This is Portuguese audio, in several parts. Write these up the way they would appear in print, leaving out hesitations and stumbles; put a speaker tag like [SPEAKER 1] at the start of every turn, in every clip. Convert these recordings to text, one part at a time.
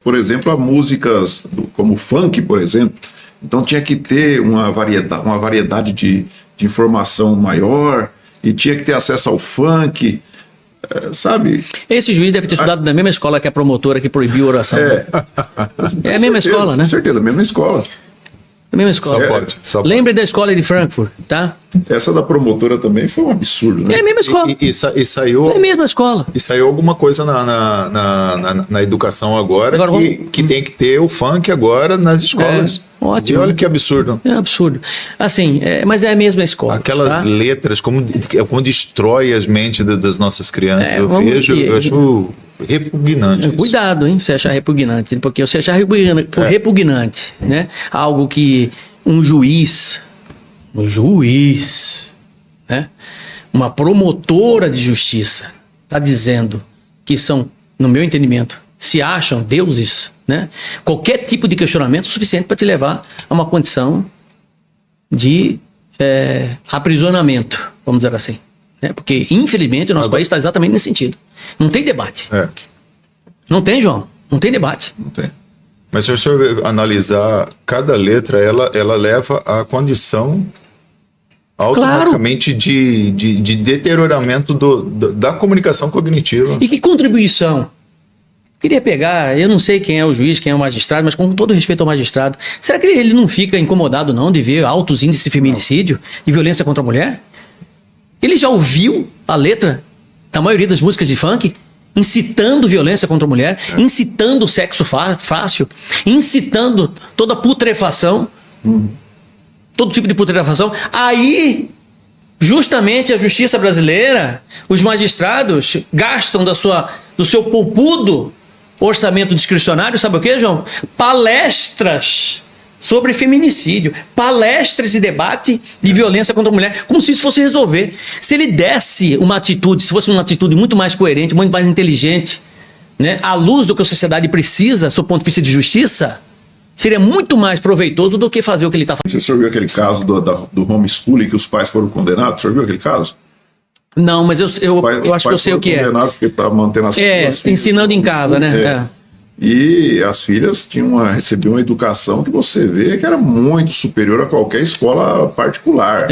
[SPEAKER 1] Por exemplo, a músicas como funk, por exemplo. Então tinha que ter uma variedade de informação maior e tinha que ter acesso ao funk, sabe?
[SPEAKER 2] Esse juiz deve ter estudado na mesma escola que a promotora que proibiu a oração.
[SPEAKER 1] É
[SPEAKER 2] a mesma escola, né?
[SPEAKER 1] Com certeza, a mesma escola.
[SPEAKER 2] A mesma escola.
[SPEAKER 3] Só pode.
[SPEAKER 2] Lembre da escola de Frankfurt, tá?
[SPEAKER 1] Essa da promotora também foi um absurdo, né?
[SPEAKER 2] É a mesma escola.
[SPEAKER 3] E saiu...
[SPEAKER 2] É a mesma escola.
[SPEAKER 3] E saiu alguma coisa na educação agora que tem que ter o funk agora nas escolas.
[SPEAKER 2] Ótimo.
[SPEAKER 3] E olha que absurdo.
[SPEAKER 2] É absurdo. Assim, mas é a mesma escola.
[SPEAKER 3] Aquelas letras, como destrói as mentes das nossas crianças. Eu acho repugnante isso.
[SPEAKER 2] Cuidado, hein? Você achar repugnante. Porque você achar repugnante, né? Algo que um juiz, né? Uma promotora de justiça está dizendo que são, no meu entendimento, se acham deuses, né? Qualquer tipo de questionamento é suficiente para te levar a uma condição de aprisionamento, vamos dizer assim, né? Porque, infelizmente, o nosso país está exatamente nesse sentido. Não tem debate. Não tem, João. Não tem debate.
[SPEAKER 1] Não tem.
[SPEAKER 3] Mas se o senhor analisar cada letra, ela leva à condição automaticamente de deterioramento da comunicação cognitiva.
[SPEAKER 2] E que contribuição? Queria pegar, eu não sei quem é o juiz, quem é o magistrado, mas com todo respeito ao magistrado, será que ele não fica incomodado não de ver altos índices de feminicídio, de violência contra a mulher? Ele já ouviu a letra da maioria das músicas de funk? Incitando violência contra a mulher, incitando o sexo fácil, incitando toda putrefação, todo tipo de putrefação. Aí, justamente a justiça brasileira, os magistrados gastam do seu poupudo orçamento discricionário, sabe o que, João? Palestras sobre feminicídio, palestras e debate de violência contra a mulher, como se isso fosse resolver. Se ele desse uma atitude, se fosse uma atitude muito mais coerente, muito mais inteligente, né, à luz do que a sociedade precisa, do ponto de vista de justiça, seria muito mais proveitoso do que fazer o que ele está fazendo.
[SPEAKER 1] O senhor viu aquele caso do homeschooling que os pais foram condenados? O senhor viu aquele caso?
[SPEAKER 2] Não, mas eu acho que eu sei o que é.
[SPEAKER 1] Condenados porque estavam mantendo as filhas,
[SPEAKER 2] ensinando em casa, né?
[SPEAKER 1] E as filhas recebiam uma educação que você vê que era muito superior a qualquer escola particular.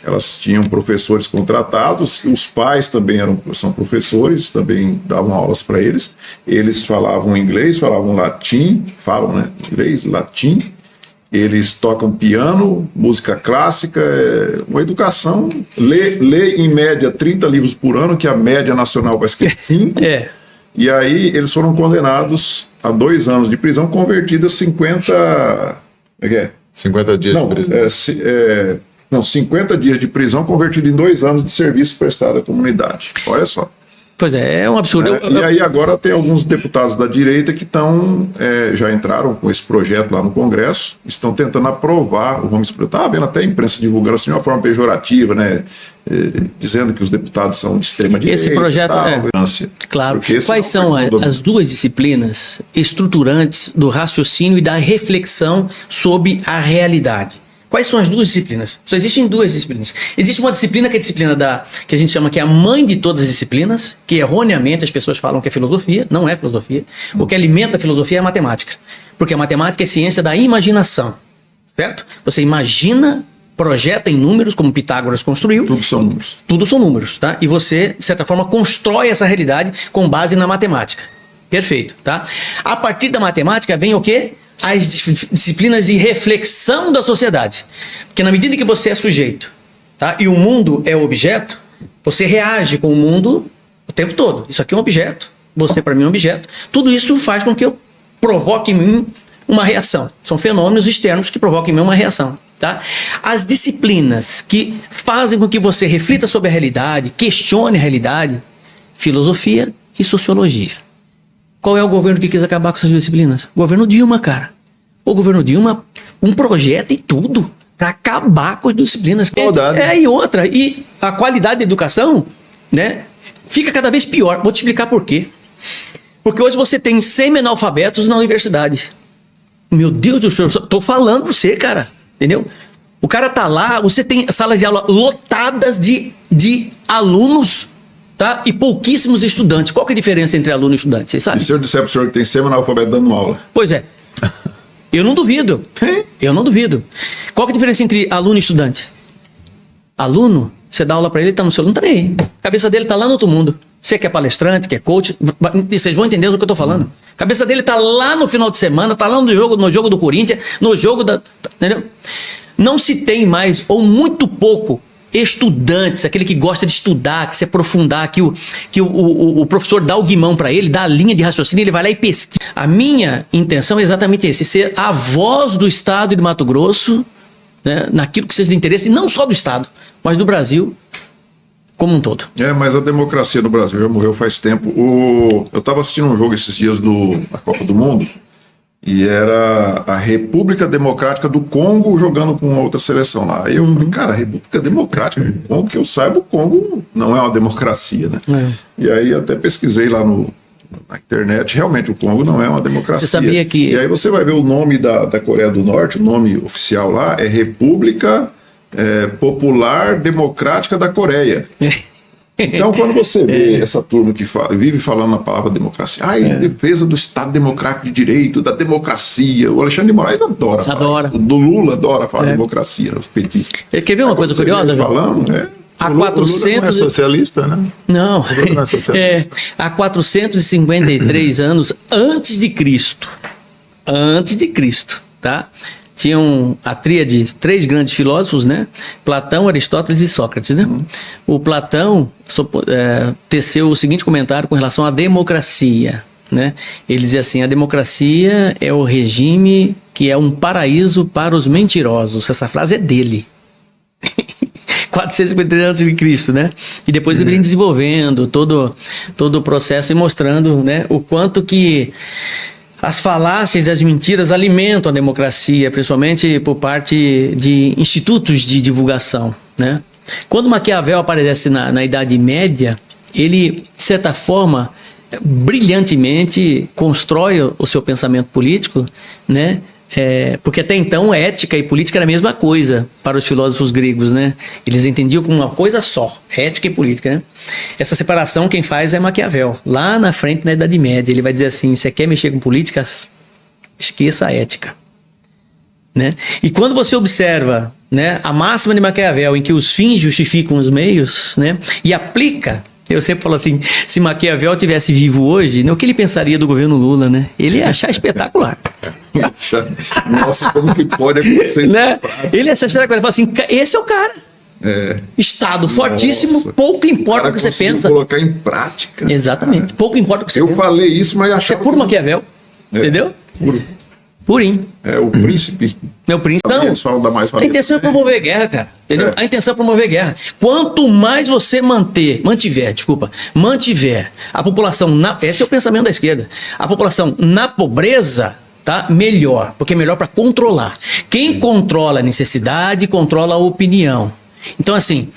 [SPEAKER 1] Elas tinham professores contratados, os pais também são professores, também davam aulas para eles. Eles falavam inglês, falavam latim, inglês, latim. Eles tocam piano, música clássica, uma educação. Lê em média 30 livros por ano, que a média nacional vai ser 5. E aí eles foram condenados a 2 anos de prisão, convertidas 50...
[SPEAKER 3] 50 dias de prisão.
[SPEAKER 1] 50 dias de prisão convertido em 2 anos de serviço prestado à comunidade. Olha só.
[SPEAKER 2] Pois é um absurdo.
[SPEAKER 1] E aí agora tem alguns deputados da direita que já entraram com esse projeto lá no Congresso, estão tentando aprovar o homeschooling. Estava vendo até a imprensa divulgando assim de uma forma pejorativa, né? Dizendo que os deputados são de extrema direita.
[SPEAKER 2] Esse projeto claro. Quais são as duas disciplinas estruturantes do raciocínio e da reflexão sobre a realidade? Quais são as duas disciplinas? Só existem 2 disciplinas. Existe uma disciplina que é a disciplina que a gente chama que é a mãe de todas as disciplinas, que erroneamente as pessoas falam que é filosofia, não é filosofia. O que alimenta a filosofia é a matemática. Porque a matemática é ciência da imaginação, certo? Você imagina, projeta em números, como Pitágoras construiu.
[SPEAKER 1] Tudo são números.
[SPEAKER 2] Tudo são números, tá? E você, de certa forma, constrói essa realidade com base na matemática. Perfeito, tá? A partir da matemática vem o quê? As disciplinas de reflexão da sociedade. Porque na medida que você é sujeito, tá? E o mundo é objeto, você reage com o mundo o tempo todo. Isso aqui é um objeto, você para mim é um objeto. Tudo isso faz com que eu provoque em mim uma reação. São fenômenos externos que provocam em mim uma reação. Tá? As disciplinas que fazem com que você reflita sobre a realidade, questione a realidade, filosofia e sociologia. Qual é o governo que quis acabar com essas duas disciplinas? O governo Dilma, cara. O governo Dilma, um projeto e tudo para acabar com as disciplinas. E outra. E a qualidade da educação, né, fica cada vez pior. Vou te explicar por quê. Porque hoje você tem semi-analfabetos na universidade. Meu Deus do céu, tô falando pra você, cara. Entendeu? O cara tá lá, você tem salas de aula lotadas de alunos tá? E pouquíssimos estudantes. Qual que é a diferença entre aluno e estudante? Vocês sabem?
[SPEAKER 1] E se eu disser para o senhor que tem semi-analfabeto dando aula?
[SPEAKER 2] Pois é. Eu não duvido. Eu não duvido. Qual que é a diferença entre aluno e estudante? Aluno, você dá aula para ele, ele tá no celular, não tá nem aí. A cabeça dele tá lá no outro mundo. Você que é palestrante, que é coach, vocês vão entender do que eu tô falando. A cabeça dele tá lá no final de semana, tá lá no jogo do Corinthians, no jogo da... Entendeu? Não se tem mais, ou muito pouco, estudantes, aquele que gosta de estudar, que se aprofundar, que o professor dá o guimão para ele, dá a linha de raciocínio, ele vai lá e pesquisa. A minha intenção é exatamente esse, ser a voz do Estado de Mato Grosso, né, naquilo que seja de interesse, não só do Estado, mas do Brasil como um todo.
[SPEAKER 1] Mas a democracia no Brasil já morreu faz tempo. Eu estava assistindo um jogo esses dias da Copa do Mundo, e era a República Democrática do Congo jogando com outra seleção lá. Aí eu falei, cara, a República Democrática do Congo, que eu saiba, o Congo não é uma democracia, né? E aí até pesquisei lá na internet, realmente o Congo não é uma democracia.
[SPEAKER 2] Você sabia que...
[SPEAKER 1] E aí você vai ver o nome da Coreia do Norte, o nome oficial lá é República Popular Democrática da Coreia. Então, quando você vê essa turma que vive falando a palavra democracia, em defesa do Estado Democrático de Direito, da democracia, o Alexandre de Moraes adora. O do Lula adora falar democracia, os petistas.
[SPEAKER 2] Quer ver uma coisa curiosa?
[SPEAKER 1] Falando,
[SPEAKER 2] há
[SPEAKER 3] o Lula não é socialista, né?
[SPEAKER 2] Não.
[SPEAKER 3] O Lula não é socialista.
[SPEAKER 2] Há 453 anos antes de Cristo, tá? Tinham a tríade, 3 grandes filósofos, né? Platão, Aristóteles e Sócrates, né? O Platão teceu o seguinte comentário com relação à democracia, né? Ele dizia assim, a democracia é o regime que é um paraíso para os mentirosos. Essa frase é dele. 453 a.C., né? E depois ele vem desenvolvendo todo o processo e mostrando, né, o quanto que as falácias e as mentiras alimentam a democracia, principalmente por parte de institutos de divulgação, né? Quando Maquiavel aparece na Idade Média, ele, de certa forma, brilhantemente constrói o seu pensamento político, né? Porque até então ética e política era a mesma coisa para os filósofos gregos, né? Eles entendiam como uma coisa só, ética e política, né? Essa separação quem faz é Maquiavel. Lá na frente, na Idade Média, ele vai dizer assim, você quer mexer com políticas? Esqueça a ética, né? E quando você observa, né, a máxima de Maquiavel, em que os fins justificam os meios, né, e aplica... Eu sempre falo assim, se Maquiavel tivesse vivo hoje, né, o que ele pensaria do governo Lula, né? Ele ia achar espetacular.
[SPEAKER 1] Nossa, como que pode acontecer?
[SPEAKER 2] Né? Ele ia achar espetacular. Ele fala assim, esse é o cara. Estado fortíssimo, nossa, pouco importa o que você pensa.
[SPEAKER 1] Colocar em prática.
[SPEAKER 2] Exatamente. Cara. Pouco importa o que você pensa.
[SPEAKER 1] Eu falei isso, mas achava...
[SPEAKER 2] Isso é puro Maquiavel. Entendeu?
[SPEAKER 1] Puro.
[SPEAKER 2] Purinho.
[SPEAKER 1] O príncipe.
[SPEAKER 2] Meu príncipe. Não,
[SPEAKER 1] eles falam da mais
[SPEAKER 2] a intenção é promover guerra, cara. Entendeu? A intenção é promover guerra. Quanto mais você mantiver a população... Esse é o pensamento da esquerda. A população na pobreza, tá? Melhor. Porque é melhor para controlar. Quem controla a necessidade, controla a opinião. Então, assim,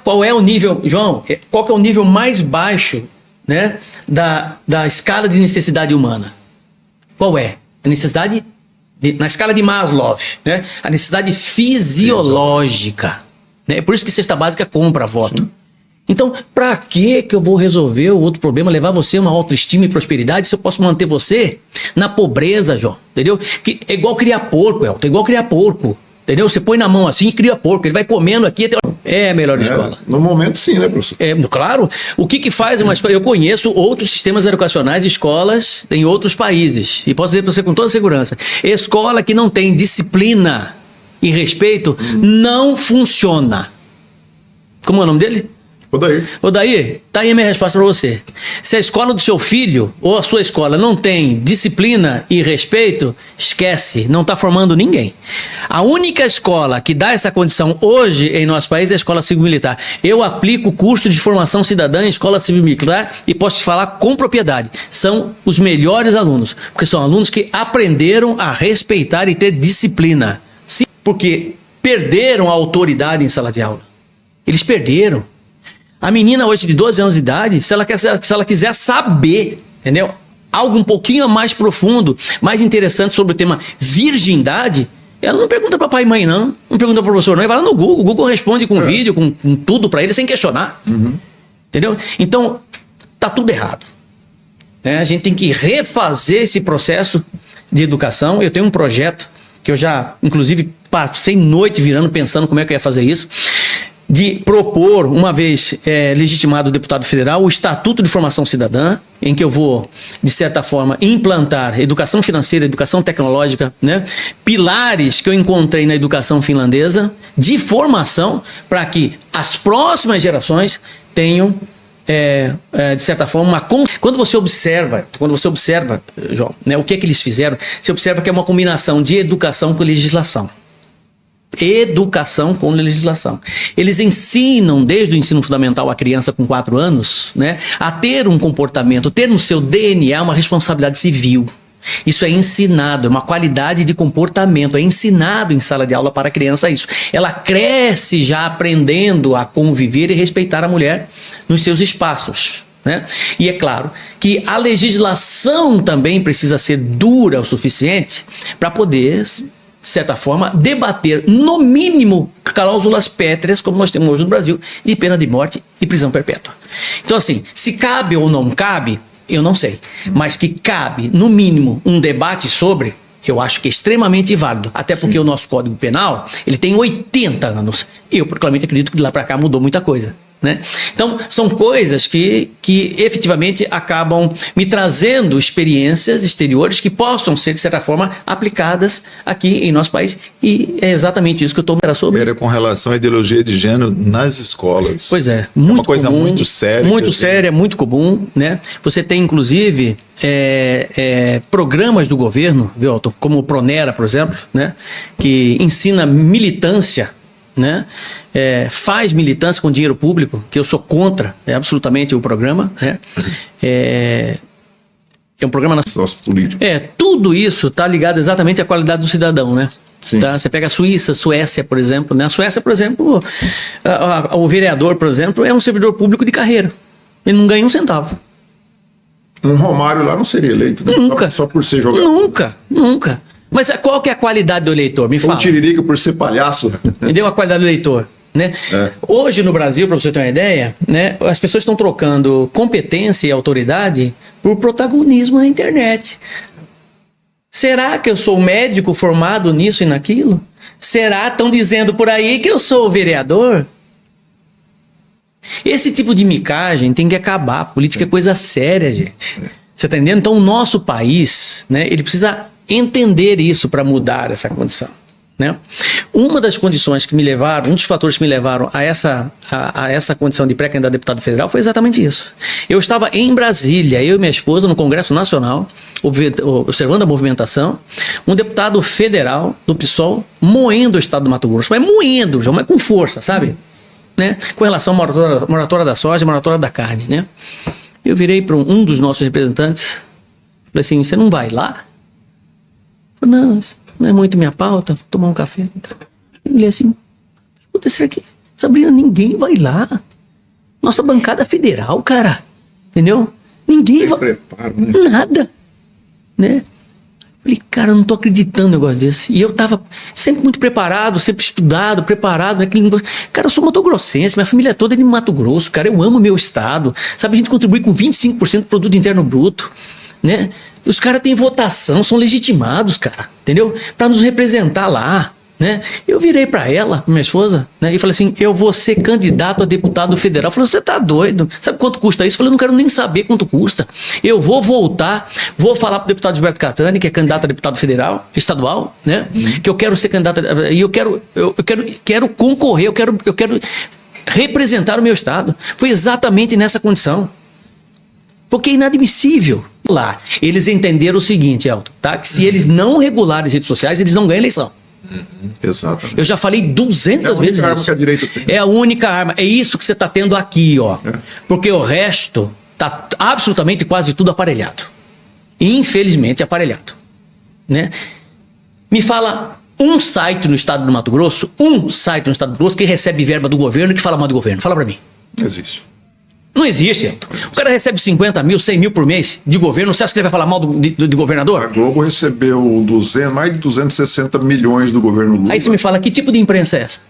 [SPEAKER 2] qual é o nível... João, qual que é o nível mais baixo, né, da escala de necessidade humana? Qual é? A necessidade, na escala de Maslow, né? A necessidade fisiológica. Né? É por isso que cesta básica compra voto. Então, para que eu vou resolver o outro problema, levar você a uma autoestima e prosperidade, se eu posso manter você na pobreza, João? Entendeu? É igual criar porco, Elton, é igual criar porco. Entendeu? Você põe na mão assim e cria porco. Ele vai comendo aqui até... É a melhor escola.
[SPEAKER 1] No momento, sim, né, professor?
[SPEAKER 2] Claro. O que faz uma escola... Eu conheço outros sistemas educacionais, escolas em outros países. E posso dizer para você com toda segurança. Escola que não tem disciplina e respeito não funciona. Como é o nome dele? Odair, tá aí a minha resposta para você. Se a escola do seu filho ou a sua escola não tem disciplina e respeito, esquece, não está formando ninguém. A única escola que dá essa condição hoje em nosso país é a Escola Civil Militar. Eu aplico curso de formação cidadã em Escola Civil Militar e posso te falar com propriedade. São os melhores alunos, porque são alunos que aprenderam a respeitar e ter disciplina. Sim, porque perderam a autoridade em sala de aula. Eles perderam. A menina hoje de 12 anos de idade, se ela quiser saber, entendeu? Algo um pouquinho mais profundo, mais interessante sobre o tema virgindade, ela não pergunta para pai e mãe, não pergunta para o professor, não, e vai lá no Google. O Google responde com vídeo, com tudo para ele, sem questionar. Entendeu? Então, tá tudo errado. A gente tem que refazer esse processo de educação. Eu tenho um projeto que eu já, inclusive, passei noite virando pensando como é que eu ia fazer isso, de propor, uma vez legitimado o deputado federal, o Estatuto de Formação Cidadã, em que eu vou, de certa forma, implantar educação financeira, educação tecnológica, né? Pilares que eu encontrei na educação finlandesa, de formação, para que as próximas gerações tenham, de certa forma, quando você observa, João, né, o que eles fizeram, você observa que é uma combinação de educação com legislação. Educação com legislação. Eles ensinam desde o ensino fundamental a criança com 4 anos, né, a ter um comportamento, ter no seu DNA uma responsabilidade civil. Isso é ensinado, é uma qualidade de comportamento, é ensinado em sala de aula para a criança isso. Ela cresce já aprendendo a conviver e respeitar a mulher nos seus espaços, né? E é claro que a legislação também precisa ser dura o suficiente para poder, de certa forma, debater, no mínimo, cláusulas pétreas, como nós temos hoje no Brasil, de pena de morte e prisão perpétua. Então, assim, se cabe ou não cabe, eu não sei. Mas que cabe, no mínimo, um debate sobre, eu acho que é extremamente válido. Até porque o nosso Código Penal, ele tem 80 anos. Eu, particularmente, acredito que de lá para cá mudou muita coisa, né? Então, são coisas que efetivamente acabam me trazendo experiências exteriores que possam ser, de certa forma, aplicadas aqui em nosso país. E é exatamente isso que eu estou falando sobre.
[SPEAKER 3] Era com relação à ideologia de gênero nas escolas.
[SPEAKER 2] Pois é, muito
[SPEAKER 3] uma coisa
[SPEAKER 2] comum,
[SPEAKER 3] muito séria.
[SPEAKER 2] Muito séria, muito comum, né? Você tem, inclusive, programas do governo, viu, Elton, como o Pronera, por exemplo, né? Que ensina militância, né? Faz militância com dinheiro público, que eu sou contra, absolutamente o programa, né? É um programa
[SPEAKER 1] nosso político.
[SPEAKER 2] Tudo isso está ligado exatamente à qualidade do cidadão, né? Tá? Você pega a Suíça, Suécia, por exemplo, né? A Suécia, por exemplo, o vereador, por exemplo, é um servidor público de carreira. Ele não ganha um centavo.
[SPEAKER 1] Um Romário lá não seria eleito, né?
[SPEAKER 2] Nunca.
[SPEAKER 1] Só por ser jogador.
[SPEAKER 2] Nunca. Mas qual que é a qualidade do eleitor? Me fala.
[SPEAKER 1] Ou Tiririca por ser palhaço.
[SPEAKER 2] Entendeu a qualidade do eleitor? Né? Hoje no Brasil, para você ter uma ideia, né, as pessoas estão trocando competência e autoridade por protagonismo na internet. Será que eu sou médico formado nisso e naquilo? Será que estão dizendo por aí que eu sou vereador? Esse tipo de micagem tem que acabar. Política é coisa séria, gente. Você está entendendo? Então o nosso país, né, ele precisa entender isso para mudar essa condição, né? Uma das condições que me levaram, um dos fatores que me levaram a essa condição de pré-candidato a deputado federal foi exatamente isso. Eu estava em Brasília, eu e minha esposa, no Congresso Nacional, observando a movimentação, um deputado federal do PSOL moendo o estado do Mato Grosso, mas moendo, mas com força, sabe? Né? Com relação à moratória da soja e moratória da carne, né? Eu virei para um dos nossos representantes, falei assim, você não vai lá? Falei, não, isso não é muito minha pauta, vou tomar um café. Eu olhei assim, escuta isso aqui, Sabrina, ninguém vai lá. Nossa bancada federal, cara, entendeu? Ninguém vai.
[SPEAKER 1] Preparo, né?
[SPEAKER 2] Nada, né? Falei, cara, eu não tô acreditando num negócio desse. E eu tava sempre muito preparado, sempre estudado, preparado. Cara, eu sou mato-grossense, minha família toda é de Mato Grosso, cara, eu amo meu estado. Sabe, a gente contribui com 25% do produto interno bruto, né? Os caras têm votação, são legitimados, cara, entendeu? Para nos representar lá, né? Eu virei para ela, minha esposa, né? E falei assim, eu vou ser candidato a deputado federal. Falei, você tá doido? Sabe quanto custa isso? Falei, eu não quero nem saber quanto custa. Eu vou voltar, vou falar pro deputado Gilberto Catani, que é candidato a deputado federal, estadual, né? Que eu quero ser candidato, e eu quero concorrer, eu quero representar o meu estado. Foi exatamente nessa condição. Porque é inadmissível. Lá, eles entenderam o seguinte, Elton, tá? Que se eles não regularem as redes sociais, eles não ganham eleição.
[SPEAKER 1] Exatamente.
[SPEAKER 2] Eu já falei 200 vezes isso. É a única arma que a direita tem. É a única arma. É isso que você está tendo aqui, ó. Porque o resto tá absolutamente quase tudo aparelhado. Infelizmente aparelhado, né? Me fala um site no estado do Mato Grosso, que recebe verba do governo e que fala mal do governo. Fala para mim.
[SPEAKER 1] Existe.
[SPEAKER 2] Não existe, Elton. O cara recebe 50 mil, 100 mil por mês de governo. Você acha que ele vai falar mal do governador?
[SPEAKER 1] A Globo recebeu mais de 260 milhões do governo Lula.
[SPEAKER 2] Aí você me fala, que tipo de imprensa é essa?